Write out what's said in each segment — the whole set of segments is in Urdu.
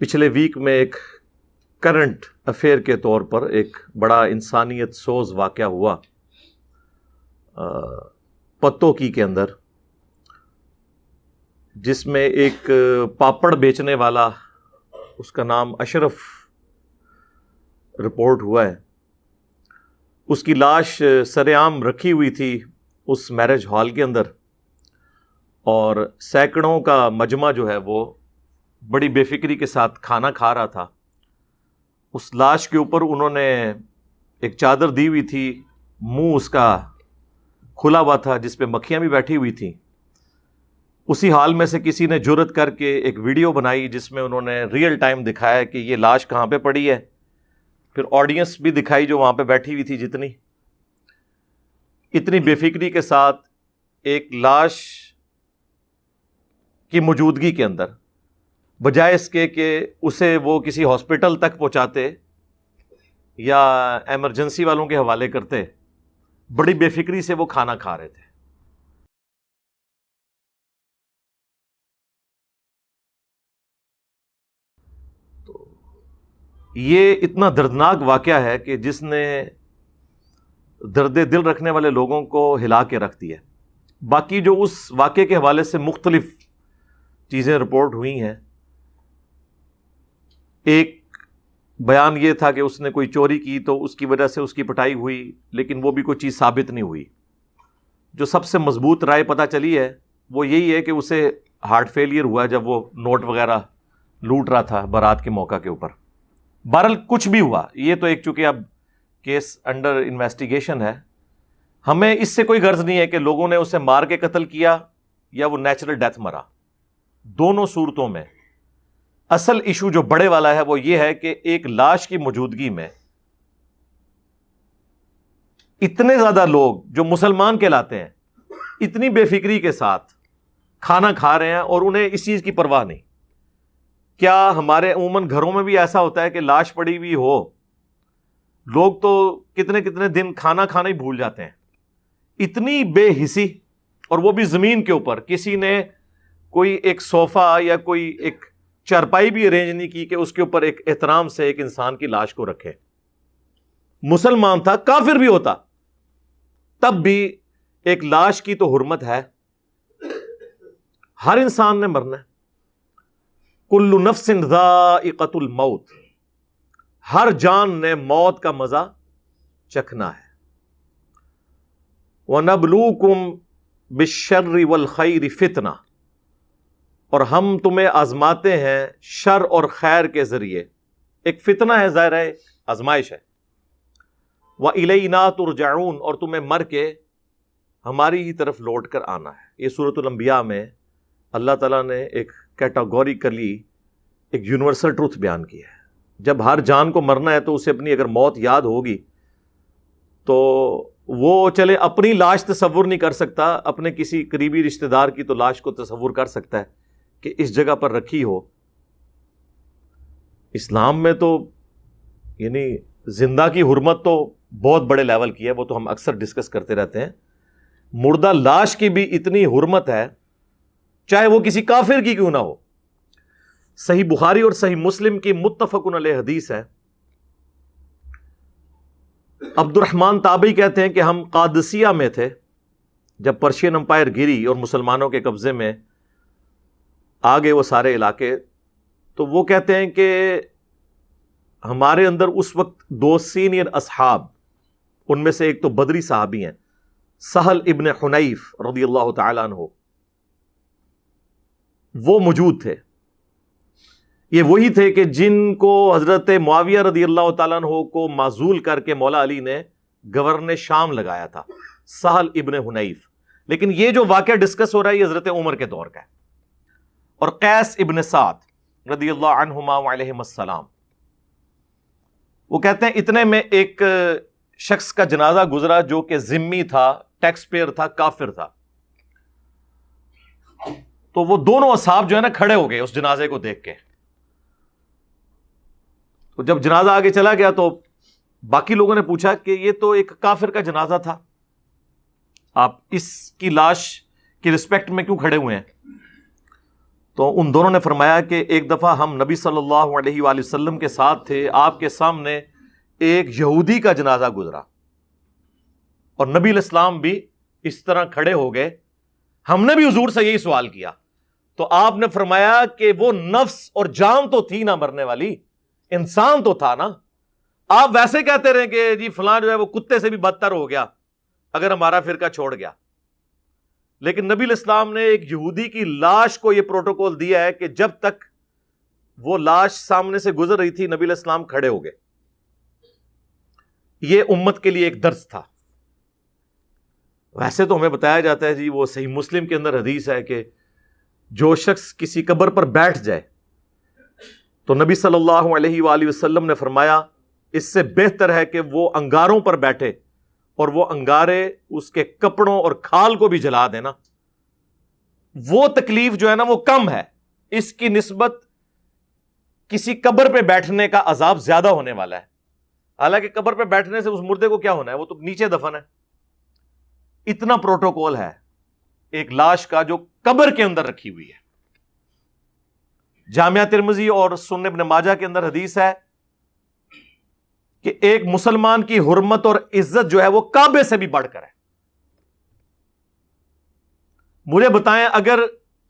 پچھلے ویک میں ایک کرنٹ افیئر کے طور پر ایک بڑا انسانیت سوز واقعہ ہوا پتوکی کے اندر، جس میں ایک پاپڑ بیچنے والا، اس کا نام اشرف رپورٹ ہوا ہے، اس کی لاش سر عام رکھی ہوئی تھی اس میرج ہال کے اندر، اور سینکڑوں کا مجمع جو ہے وہ بڑی بے فکری کے ساتھ کھانا کھا رہا تھا۔ اس لاش کے اوپر انہوں نے ایک چادر دی ہوئی تھی، منہ اس کا کھلا ہوا تھا جس پہ مکھیاں بھی بیٹھی ہوئی تھیں۔ اسی حال میں سے کسی نے جرأت کر کے ایک ویڈیو بنائی جس میں انہوں نے ریئل ٹائم دکھایا کہ یہ لاش کہاں پہ پڑی ہے، پھر آڈینس بھی دکھائی جو وہاں پہ بیٹھی ہوئی تھی، اتنی بے فکری کے ساتھ ایک لاش کی موجودگی کے اندر، بجائے اس کے کہ اسے وہ کسی ہاسپٹل تک پہنچاتے یا ایمرجنسی والوں کے حوالے کرتے، بڑی بے فکری سے وہ کھانا کھا رہے تھے۔ تو یہ اتنا دردناک واقعہ ہے کہ جس نے درد دل رکھنے والے لوگوں کو ہلا کے رکھ دیا۔ باقی جو اس واقعے کے حوالے سے مختلف چیزیں رپورٹ ہوئی ہیں، ایک بیان یہ تھا کہ اس نے کوئی چوری کی تو اس کی وجہ سے اس کی پٹائی ہوئی، لیکن وہ بھی کوئی چیز ثابت نہیں ہوئی۔ جو سب سے مضبوط رائے پتہ چلی ہے وہ یہی ہے کہ اسے ہارٹ فیلئر ہوا جب وہ نوٹ وغیرہ لوٹ رہا تھا بارات کے موقع کے اوپر۔ بہرحال کچھ بھی ہوا، یہ تو ایک چونکہ اب کیس انڈر انویسٹیگیشن ہے، ہمیں اس سے کوئی غرض نہیں ہے کہ لوگوں نے اسے مار کے قتل کیا یا وہ نیچرل ڈیتھ مرا۔ دونوں صورتوں میں اصل ایشو جو بڑے والا ہے وہ یہ ہے کہ ایک لاش کی موجودگی میں اتنے زیادہ لوگ جو مسلمان کہلاتے ہیں اتنی بے فکری کے ساتھ کھانا کھا رہے ہیں اور انہیں اس چیز کی پرواہ نہیں۔ کیا ہمارے عموماً گھروں میں بھی ایسا ہوتا ہے کہ لاش پڑی ہوئی ہو، لوگ تو کتنے کتنے دن کھانا کھانا ہی بھول جاتے ہیں؟ اتنی بے حسی، اور وہ بھی زمین کے اوپر، کسی نے کوئی ایک صوفہ یا کوئی ایک چارپائی بھی ارینج نہیں کی کہ اس کے اوپر ایک احترام سے ایک انسان کی لاش کو رکھے۔ مسلمان تھا، کافر بھی ہوتا، تب بھی ایک لاش کی تو حرمت ہے۔ ہر انسان نے مرنا ہے، کل نفس ذائقۃ الموت، ہر جان نے موت کا مزہ چکھنا ہے۔ وَنَبْلُوكُمْ بِالشَّرِّ وَالْخَيْرِ فِتْنَةً، اور ہم تمہیں آزماتے ہیں شر اور خیر کے ذریعے۔ ایک فتنہ ہے، ظاہر ہے آزمائش ہے۔ وَإِلَيْنَا تُرْجَعُونَ، اور تمہیں مر کے ہماری ہی طرف لوٹ کر آنا ہے۔ یہ سورۃ الانبیاء میں اللہ تعالیٰ نے ایک کیٹاگوریکلی ایک یونیورسل ٹروتھ بیان کی ہے۔ جب ہر جان کو مرنا ہے تو اسے اپنی اگر موت یاد ہوگی تو وہ چلے اپنی لاش تصور نہیں کر سکتا، اپنے کسی قریبی رشتہ دار کی تو لاش کو تصور کر سکتا ہے کہ اس جگہ پر رکھی ہو۔ اسلام میں تو یعنی زندہ کی حرمت تو بہت بڑے لیول کی ہے، وہ تو ہم اکثر ڈسکس کرتے رہتے ہیں۔ مردہ لاش کی بھی اتنی حرمت ہے، چاہے وہ کسی کافر کی کیوں نہ ہو۔ صحیح بخاری اور صحیح مسلم کی متفقن علیہ حدیث ہے، عبد الرحمن تابعی کہتے ہیں کہ ہم قادسیہ میں تھے جب پرشین امپائر گری اور مسلمانوں کے قبضے میں آگے وہ سارے علاقے، تو وہ کہتے ہیں کہ ہمارے اندر اس وقت دو سینئر اصحاب، ان میں سے ایک تو بدری صحابی ہیں، سہل ابن حنیف رضی اللہ تعالیٰ عنہ، وہ موجود تھے۔ یہ وہی تھے کہ جن کو حضرت معاویہ رضی اللہ تعالیٰ عنہ کو معزول کر کے مولا علی نے گورنر شام لگایا تھا، سہل ابن حنیف۔ لیکن یہ جو واقعہ ڈسکس ہو رہا ہے یہ حضرت عمر کے دور کا ہے۔ اور قیس ابن سعد رضی اللہ عنہما وعلیہم السلام، وہ کہتے ہیں اتنے میں ایک شخص کا جنازہ گزرا جو کہ ذمی تھا، ٹیکس پیئر تھا، کافر تھا۔ تو وہ دونوں اصحاب جو ہے نا کھڑے ہو گئے اس جنازے کو دیکھ کے۔ تو جب جنازہ آگے چلا گیا تو باقی لوگوں نے پوچھا کہ یہ تو ایک کافر کا جنازہ تھا، آپ اس کی لاش کی رسپیکٹ میں کیوں کھڑے ہوئے ہیں؟ تو ان دونوں نے فرمایا کہ ایک دفعہ ہم نبی صلی اللہ علیہ وآلہ وسلم کے ساتھ تھے، آپ کے سامنے ایک یہودی کا جنازہ گزرا اور نبی علیہ السلام بھی اس طرح کھڑے ہو گئے. ہم نے بھی حضور سے یہی سوال کیا تو آپ نے فرمایا کہ وہ نفس اور جان تو تھی نہ مرنے والی، انسان تو تھا نا. آپ ویسے کہتے رہے کہ جی فلاں جو ہے وہ کتے سے بھی بدتر ہو گیا اگر ہمارا فرقہ چھوڑ گیا، لیکن نبی علیہ السلام نے ایک یہودی کی لاش کو یہ پروٹوکول دیا ہے کہ جب تک وہ لاش سامنے سے گزر رہی تھی نبی علیہ السلام کھڑے ہو گئے. یہ امت کے لیے ایک درس تھا. ویسے تو ہمیں بتایا جاتا ہے جی، وہ صحیح مسلم کے اندر حدیث ہے کہ جو شخص کسی قبر پر بیٹھ جائے تو نبی صلی اللہ علیہ وآلہ وسلم نے فرمایا اس سے بہتر ہے کہ وہ انگاروں پر بیٹھے اور وہ انگارے اس کے کپڑوں اور کھال کو بھی جلا دینا. وہ تکلیف جو ہے نا وہ کم ہے اس کی نسبت کسی قبر پہ بیٹھنے کا عذاب زیادہ ہونے والا ہے. حالانکہ قبر پہ بیٹھنے سے اس مردے کو کیا ہونا ہے، وہ تو نیچے دفن ہے. اتنا پروٹوکول ہے ایک لاش کا جو قبر کے اندر رکھی ہوئی ہے. جامعہ ترمذی اور سنن ابن ماجہ کے اندر حدیث ہے کہ ایک مسلمان کی حرمت اور عزت جو ہے وہ کعبے سے بھی بڑھ کر ہے. مجھے بتائیں اگر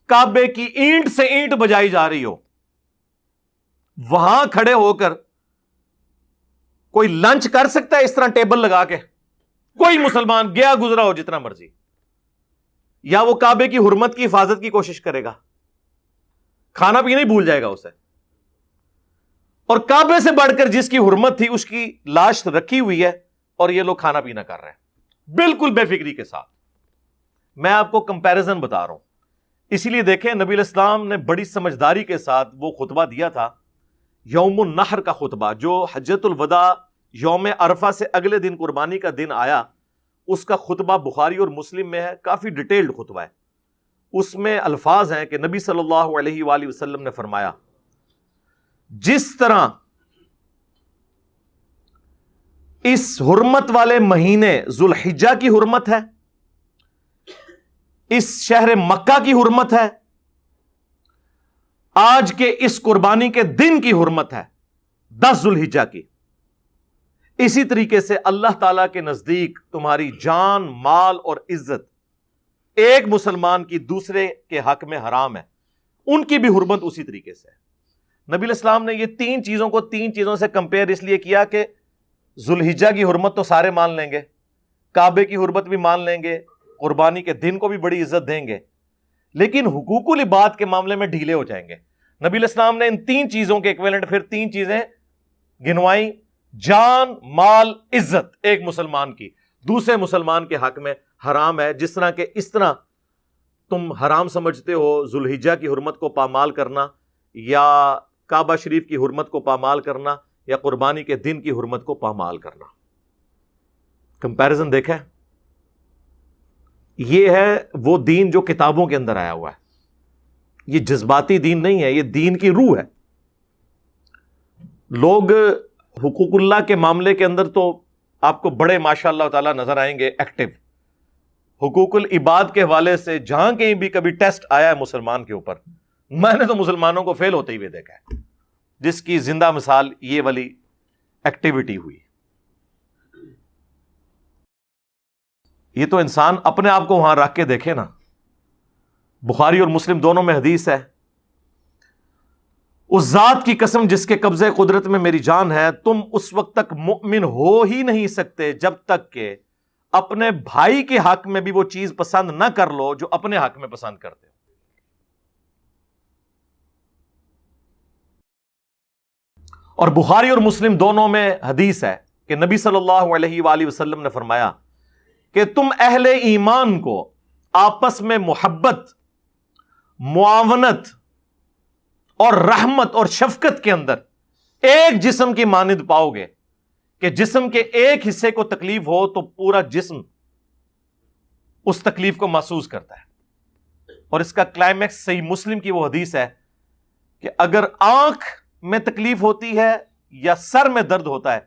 کعبے کی اینٹ سے اینٹ بجائی جا رہی ہو، وہاں کھڑے ہو کر کوئی لنچ کر سکتا ہے اس طرح ٹیبل لگا کے؟ کوئی مسلمان گیا گزرا ہو جتنا مرضی، یا وہ کعبے کی حرمت کی حفاظت کی کوشش کرے گا؟ کھانا پینا ہی بھول جائے گا اسے. اور کعبے سے بڑھ کر جس کی حرمت تھی اس کی لاش رکھی ہوئی ہے اور یہ لوگ کھانا پینا کر رہے ہیں بالکل بے فکری کے ساتھ. میں آپ کو کمپیریزن بتا رہا ہوں. اسی لیے دیکھیں نبی علیہ السلام نے بڑی سمجھداری کے ساتھ وہ خطبہ دیا تھا، یوم النحر کا خطبہ، جو حجۃ الوداع یوم عرفہ سے اگلے دن قربانی کا دن آیا، اس کا خطبہ بخاری اور مسلم میں ہے. کافی ڈیٹیلڈ خطبہ ہے. اس میں الفاظ ہیں کہ نبی صلی اللہ علیہ وآلہ وسلم نے فرمایا جس طرح اس حرمت والے مہینے ذوالحجہ کی حرمت ہے، اس شہر مکہ کی حرمت ہے، آج کے اس قربانی کے دن کی حرمت ہے 10 ذوالحجہ کی، اسی طریقے سے اللہ تعالی کے نزدیک تمہاری جان، مال اور عزت ایک مسلمان کی دوسرے کے حق میں حرام ہے، ان کی بھی حرمت اسی طریقے سے ہے. نبی علیہ السلام نے یہ 3 چیزوں کو 3 چیزوں سے کمپیئر اس لیے کیا کہ ذوالحجہ کی حرمت تو سارے مان لیں گے، کعبے کی حرمت بھی مان لیں گے، قربانی کے دن کو بھی بڑی عزت دیں گے، لیکن حقوق العباد کے معاملے میں ڈھیلے ہو جائیں گے. نبی علیہ السلام نے ان 3 چیزوں کے ایکویلنٹ پھر 3 چیزیں گنوائیں، جان، مال، عزت ایک مسلمان کی دوسرے مسلمان کے حق میں حرام ہے. جس طرح کہ اس طرح تم حرام سمجھتے ہو ذوالحجہ کی حرمت کو پامال کرنا، یا کعبہ شریف کی حرمت کو پامال کرنا، یا قربانی کے دن کی حرمت کو پامال کرنا. کمپیرزن دیکھیں، یہ ہے وہ دین جو کتابوں کے اندر آیا ہوا ہے. یہ جذباتی دین نہیں ہے، یہ دین کی روح ہے. لوگ حقوق اللہ کے معاملے کے اندر تو آپ کو بڑے ماشاء اللہ تعالی نظر آئیں گے ایکٹیو. حقوق العباد کے حوالے سے جہاں کہیں بھی کبھی ٹیسٹ آیا ہے مسلمان کے اوپر، میں نے تو مسلمانوں کو فیل ہوتے ہوئے دیکھا ہے، جس کی زندہ مثال یہ والی ایکٹیویٹی ہوئی. یہ تو انسان اپنے آپ کو وہاں رکھ کے دیکھے نا. بخاری اور مسلم دونوں میں حدیث ہے، اس ذات کی قسم جس کے قبضے قدرت میں میری جان ہے، تم اس وقت تک مؤمن ہو ہی نہیں سکتے جب تک کہ اپنے بھائی کے حق میں بھی وہ چیز پسند نہ کر لو جو اپنے حق میں پسند کرتے ہو. اور بخاری اور مسلم دونوں میں حدیث ہے کہ نبی صلی اللہ علیہ وآلہ وسلم نے فرمایا کہ تم اہل ایمان کو آپس میں محبت، معاونت اور رحمت اور شفقت کے اندر ایک جسم کی مانند پاؤ گے کہ جسم کے ایک حصے کو تکلیف ہو تو پورا جسم اس تکلیف کو محسوس کرتا ہے. اور اس کا کلائمیکس صحیح مسلم کی وہ حدیث ہے کہ اگر آنکھ میں تکلیف ہوتی ہے یا سر میں درد ہوتا ہے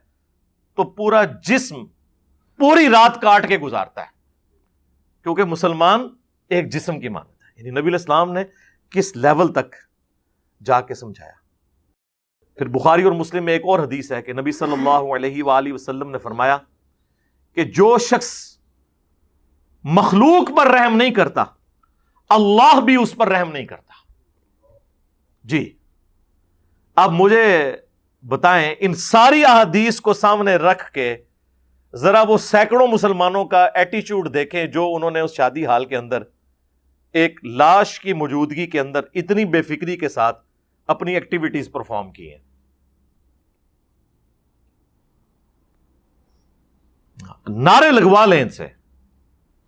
تو پورا جسم پوری رات کاٹ کے گزارتا ہے، کیونکہ مسلمان ایک جسم کی مانند ہے. یعنی نبی علیہ السلام نے کس لیول تک جا کے سمجھایا. پھر بخاری اور مسلم میں ایک اور حدیث ہے کہ نبی صلی اللہ علیہ وآلہ وسلم نے فرمایا کہ جو شخص مخلوق پر رحم نہیں کرتا اللہ بھی اس پر رحم نہیں کرتا. جی اب مجھے بتائیں ان ساری احادیث کو سامنے رکھ کے ذرا وہ سینکڑوں مسلمانوں کا ایٹیچیوڈ دیکھیں جو انہوں نے اس شادی ہال کے اندر ایک لاش کی موجودگی کے اندر اتنی بے فکری کے ساتھ اپنی ایکٹیویٹیز پرفارم کی ہیں. نعرے لگوا لیں ان سے,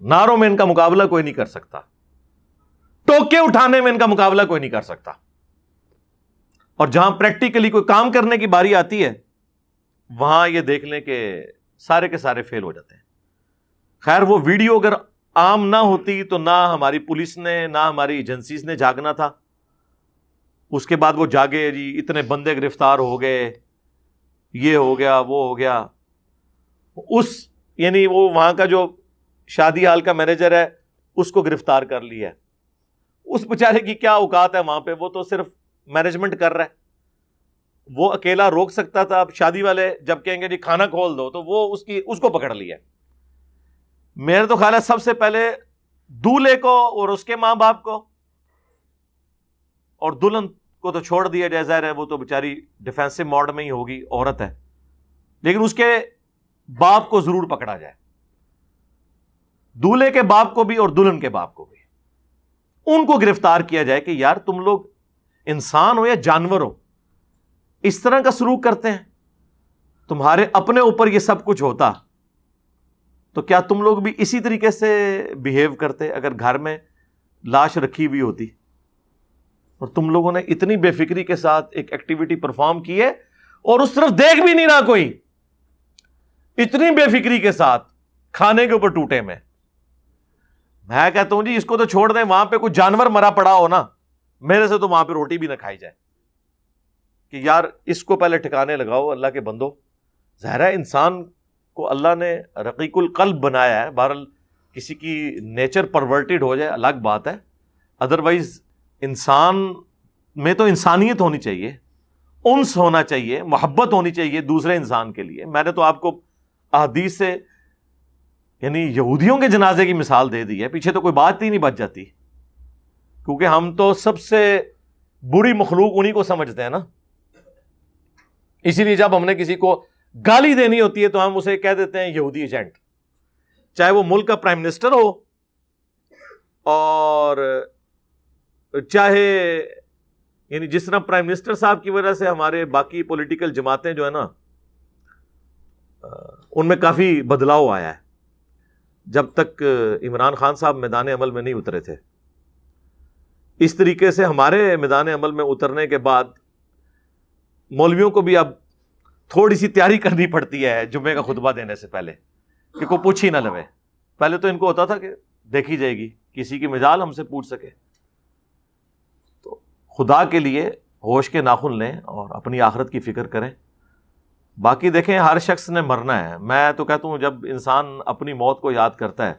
نعروں میں ان کا مقابلہ کوئی نہیں کر سکتا, ٹوکے اٹھانے میں ان کا مقابلہ کوئی نہیں کر سکتا, اور جہاں پریکٹیکلی کوئی کام کرنے کی باری آتی ہے وہاں یہ دیکھ لیں کہ سارے کے سارے فیل ہو جاتے ہیں. خیر وہ ویڈیو اگر عام نہ ہوتی تو نہ ہماری پولیس نے نہ ہماری ایجنسیز نے جاگنا تھا. اس کے بعد وہ جاگے, جی اتنے بندے گرفتار ہو گئے, یہ ہو گیا وہ ہو گیا. اس یعنی وہ وہاں کا جو شادی ہال کا مینیجر ہے اس کو گرفتار کر لیا ہے. اس بیچارے کی کیا اوقات ہے وہاں پہ, وہ تو صرف مینجمنٹ کر رہا ہے. وہ اکیلا روک سکتا تھا. اب شادی والے جب کہیں گے جی کھانا کھول دو تو وہ اس کو پکڑ لیا. میرے تو خیال ہے سب سے پہلے دولہے کو اور اس کے ماں باپ کو, اور دلہن کو تو چھوڑ دیا جائے, ظاہر ہے وہ تو بیچاری ڈیفینسو موڈ میں ہی ہوگی, عورت ہے, لیکن اس کے باپ کو ضرور پکڑا جائے, دولہے کے باپ کو بھی اور دلہن کے باپ کو بھی. ان کو گرفتار کیا جائے کہ یار تم لوگ انسان ہو یا جانور ہو, اس طرح کا سلوک کرتے ہیں. تمہارے اپنے اوپر یہ سب کچھ ہوتا تو کیا تم لوگ بھی اسی طریقے سے بیہیو کرتے اگر گھر میں لاش رکھی ہوئی ہوتی؟ اور تم لوگوں نے اتنی بے فکری کے ساتھ ایک ایکٹیویٹی پرفارم کی ہے اور اس طرف دیکھ بھی نہیں رہا کوئی, اتنی بے فکری کے ساتھ کھانے کے اوپر ٹوٹے. میں کہتا ہوں جی اس کو تو چھوڑ دیں, وہاں پہ کوئی جانور مرا پڑا ہو نا, میرے سے تو وہاں پہ روٹی بھی نہ کھائی جائے کہ یار اس کو پہلے ٹھکانے لگاؤ. اللہ کے بندو, ظاہر ہے انسان کو اللہ نے رقیق القلب بنایا ہے, بہرحال کسی کی نیچر پرورٹڈ ہو جائے الگ بات ہے, ادروائز انسان میں تو انسانیت ہونی چاہیے, انس ہونا چاہیے, محبت ہونی چاہیے دوسرے انسان کے لیے. میں نے تو آپ کو احادیث سے یعنی یہودیوں کے جنازے کی مثال دے دی ہے, پیچھے تو کوئی بات ہی نہیں بچ جاتی, کیونکہ ہم تو سب سے بری مخلوق انہی کو سمجھتے ہیں نا. اسی لیے جب ہم نے کسی کو گالی دینی ہوتی ہے تو ہم اسے کہہ دیتے ہیں یہودی ایجنٹ, چاہے وہ ملک کا پرائم منسٹر ہو اور چاہے یعنی جس طرح پرائم منسٹر صاحب کی وجہ سے ہمارے باقی پولیٹیکل جماعتیں جو ہے نا ان میں کافی بدلاؤ آیا ہے جب تک عمران خان صاحب میدان عمل میں نہیں اترے تھے. اس طریقے سے ہمارے میدان عمل میں اترنے کے بعد مولویوں کو بھی اب تھوڑی سی تیاری کرنی پڑتی ہے جمعے کا خطبہ دینے سے پہلے کہ کوئی پوچھ ہی نہ لوے. پہلے تو ان کو ہوتا تھا کہ دیکھی جائے گی, کسی کی مجال ہم سے پوچھ سکے. تو خدا کے لیے ہوش کے ناخن لیں اور اپنی آخرت کی فکر کریں. باقی دیکھیں ہر شخص نے مرنا ہے. میں تو کہتا ہوں جب انسان اپنی موت کو یاد کرتا ہے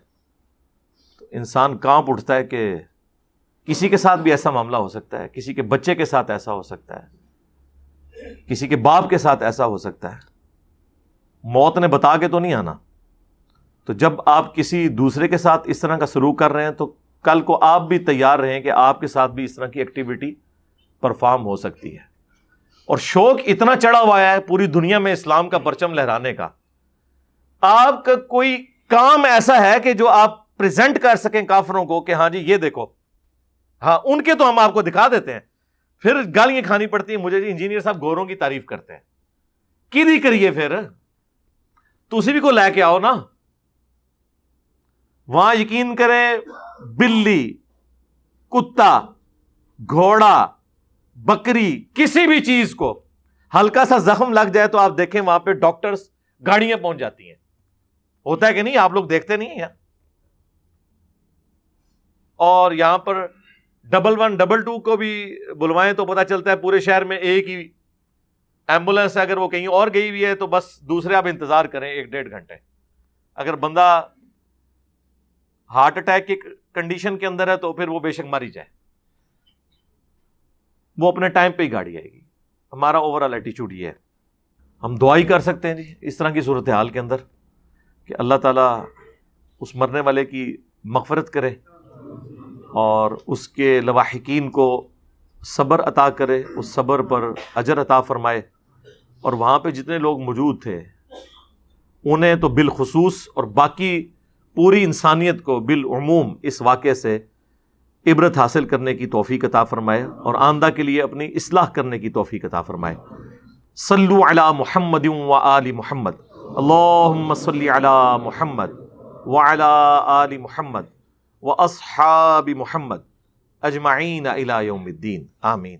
تو انسان کانپ اٹھتا ہے کہ کسی کے ساتھ بھی ایسا معاملہ ہو سکتا ہے, کسی کے بچے کے ساتھ ایسا ہو سکتا ہے, کسی کے باپ کے ساتھ ایسا ہو سکتا ہے. موت نے بتا کے تو نہیں آنا. تو جب آپ کسی دوسرے کے ساتھ اس طرح کا سلوک کر رہے ہیں تو کل کو آپ بھی تیار رہیں کہ آپ کے ساتھ بھی اس طرح کی ایکٹیویٹی پرفارم ہو سکتی ہے. اور شوق اتنا چڑھا ہوا ہے پوری دنیا میں اسلام کا پرچم لہرانے کا, آپ کا کوئی کام ایسا ہے کہ جو آپ پریزنٹ کر سکیں کافروں کو کہ ہاں جی یہ دیکھو, ہاں ان کے تو ہم آپ کو دکھا دیتے ہیں, پھر گالیاں کھانی پڑتی ہیں مجھے. جی انجینئر صاحب گوروں کی تعریف کرتے ہیں, کی کریے پھر تو اسی بھی کو لے کے آؤ نا. وہاں یقین کریں بلی, کتا, گھوڑا, بکری, کسی بھی چیز کو ہلکا سا زخم لگ جائے تو آپ دیکھیں وہاں پہ ڈاکٹرز گاڑیاں پہنچ جاتی ہیں. ہوتا ہے کہ نہیں؟ آپ لوگ دیکھتے نہیں ہیں؟ اور یہاں پر 112 122 کو بھی بلوائیں تو پتہ چلتا ہے پورے شہر میں ایک ہی ایمبولینس ہے. اگر وہ کہیں اور گئی ہوئی ہے تو بس دوسرے آپ انتظار کریں 1-1.5 گھنٹے. اگر بندہ ہارٹ اٹیک کی کنڈیشن کے اندر ہے تو پھر وہ بے شک مر ہی جائے. وہ اپنے ٹائم پہ ہی گاڑی آئے گی. ہمارا اوور آل ایٹیچیوڈ یہ ہے. ہم دعا ہی کر سکتے ہیں جی اس طرح کی صورتحال کے اندر کہ اللہ تعالیٰ اس مرنے والے کی مغفرت کرے اور اس کے لواحقین کو صبر عطا کرے، اس صبر پر اجر عطا فرمائے، اور وہاں پہ جتنے لوگ موجود تھے انہیں تو بالخصوص اور باقی پوری انسانیت کو بالعموم اس واقعے سے عبرت حاصل کرنے کی توفیق عطا فرمائے اور آئندہ کے لیے اپنی اصلاح کرنے کی توفیق عطا فرمائے. صلو علی محمد و آل محمد، اللہم صلی علی محمد وعلی آل محمد و اصحاب محمد اجمعین الی یوم الدین، آمین.